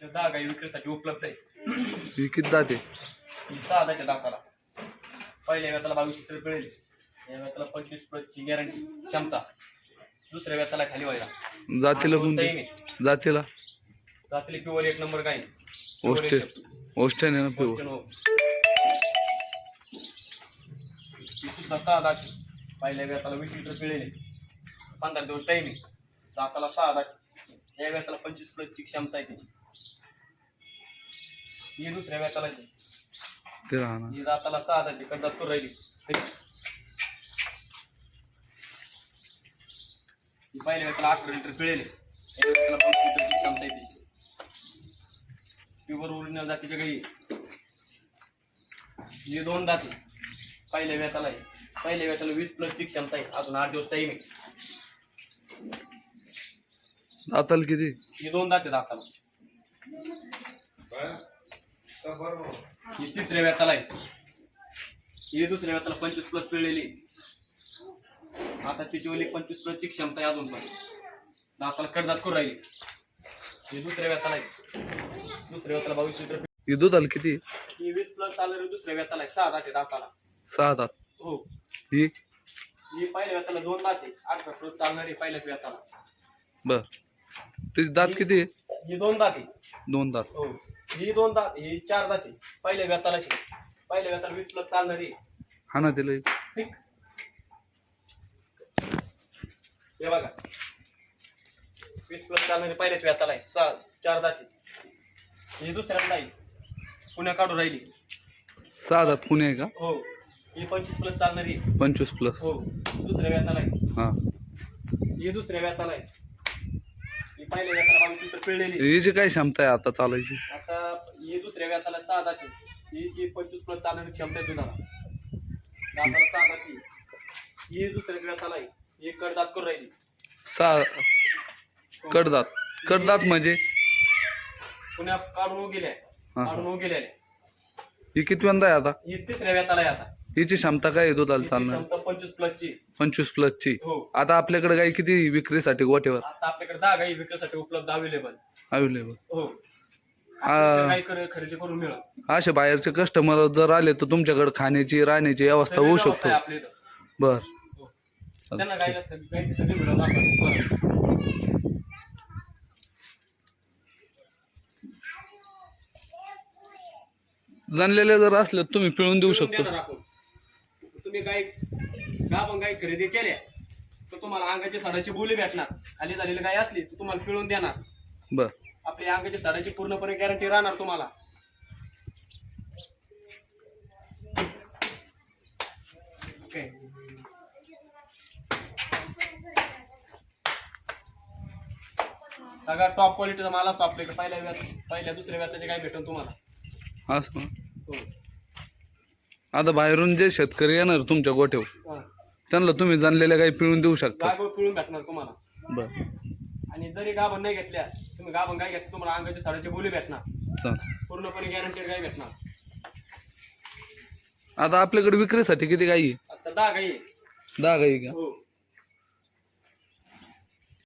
10 गाई विक्रीसाठी उपलब्ध आहे. ही किती दाते? 6 दाते दाताला. पहिल्या वेताला 22 लिटर पिळेल, या वेताला 25+ गॅरंटी क्षमता, दुसऱ्या वेताला खाली व्हायला. जातीला कोणती? जातीला प्युअर 1 नंबर गाई. ओस्टेन आहे ना प्युअर? सुद्धा 6 दाते. पहिल्या वेताला 20 लिटर पिळेल, 15 दिवस टाइम आहे. दाताला 6 दाते. या वेताला 25+ क्षमता आहे त्याची. ही दुसऱ्या वेतालाची. ते राहणार. ही दाताला 6 दाते कडदात करून राहिली. ही पहिल्या वेताला 18 लिटर पिळेल, या वेताला 5 लिटरची क्षमता आहे त्याची. प्युअर ओरिजिनल जातीच्या गाई. ही 2 दाते. पहिल्या वेताला आहे. पहिल्या वेताला 20+ क्षमता आहे. अजून 8 दिवस टाइम आहे. दाताला किती? ही 2 दाते दाताला. ही तिसऱ्या वेताला आहे. ही दुसऱ्या वेताला 25+ पिळलेली. आता तिची ओली 25+ क्षमता आहे. अजून पण दाताला कडदात करून राहिली. ही दुसऱ्या वेताला आहे. दुसऱ्या वेताला 22 लिटर. ही दुधाला किती? ही 20+ चालणारी दुसऱ्या वेताला आहे. 6 दाते दाताला. 6 दात. हो. ही पहिल्या वेताला 2 दाते. 18+ चालणारी पहिल्याच वेताला. बर. त्याची दात किती आहे? ही 2 दाते. 2 दात. हो. ही 2 दात. ही 4 दाते. पहिल्या वेतालाची. पहिल्या वेताला 20+ चालणारी. हा ना तिला ठीक. हे बघा 20+ चालणारी पहिल्याच वेताला आहे. 4 दाते. ही दुसऱ्यांदा आहे. पुण्या काढून राहिली. 6 दात पुणे आहे का? हो. ही 25+ चालणारी. 25+. हो. दुसऱ्या वेताला आहे. हा. ही दुसऱ्या वेताला आहे. ही पहिल्या वेताला 22 लिटर पिळलेली. हिची काय क्षमता आहे आता चालायची? आता ही दुसऱ्या वेताला 6 दाते. हिची 25+ चालणारी क्षमता आहे दुधाला. दाताला 6 दाते. ही दुसऱ्या वेताला आहे. ही कडदात करून राहिली. 6 कडदात. कडदात म्हणजे पुण्या काढून गेल्या. काढून गेल्या. ही कितव्यांदा आहे आता? ही तिसऱ्या वेताला आहे आता. हिची क्षमता काय आहे दुधाला चालणार? क्षमता 25+ ची. 25+ची. हो. आता आपल्याकडे गाई किती विक्रीसाठी गोठ्यावर? आता आपल्याकडे 10 गाई विक्रीसाठी उपलब्ध अवेलेबल. अवेलेबल. हो. गाई खरेदी करून मिळेल. असे बाहेरचे कस्टमर जर आले तर तुमच्याकडे खाण्याची राहण्याची व्यवस्था होऊ शकतो? आपल्या इथं. बर. त्यांना गाईची सगळी मिळून आपण जाणलेले जर असले तुम्ही पिळून देऊ शकतो? देणार आपण. तुम्ही गाई खरेदी केल्या तर तुम्हाला अंगाची साडाची बोली भेटणार. खाली झालेली गाय असली तर तुम्हाला पिळून देणार. बर. आपली अंगाची साडाची पूर्णपणे गॅरंटी राहणार तुम्हाला. सगळा टॉप क्वालिटीचा माल असतो आपल्याकडे. पहिल्या दुसऱ्या व्याताचे काय भेटेल तुम्हाला. असं. हो. आता बाहेरून जे शेतकरी येणार तुमच्या गोठ्यावर हा. त्यांना तुम्ही जाणलेल्या गाई पिळून देऊ शकता? गाय पिळून भेटणार तुम्हाला. बर. आणि जरी गाभण नाही घेतल्या, तुम्ही गाभण गाय घेतली तुम्हाला अंगाची साडाची बोली भेटणार. चालेल. पूर्णपणे गॅरंटेड गाय भेटणार. आता आपल्याकडे विक्रीसाठी किती गाई आहे? आता 10 गाई आहे. 10 गाई का? हो.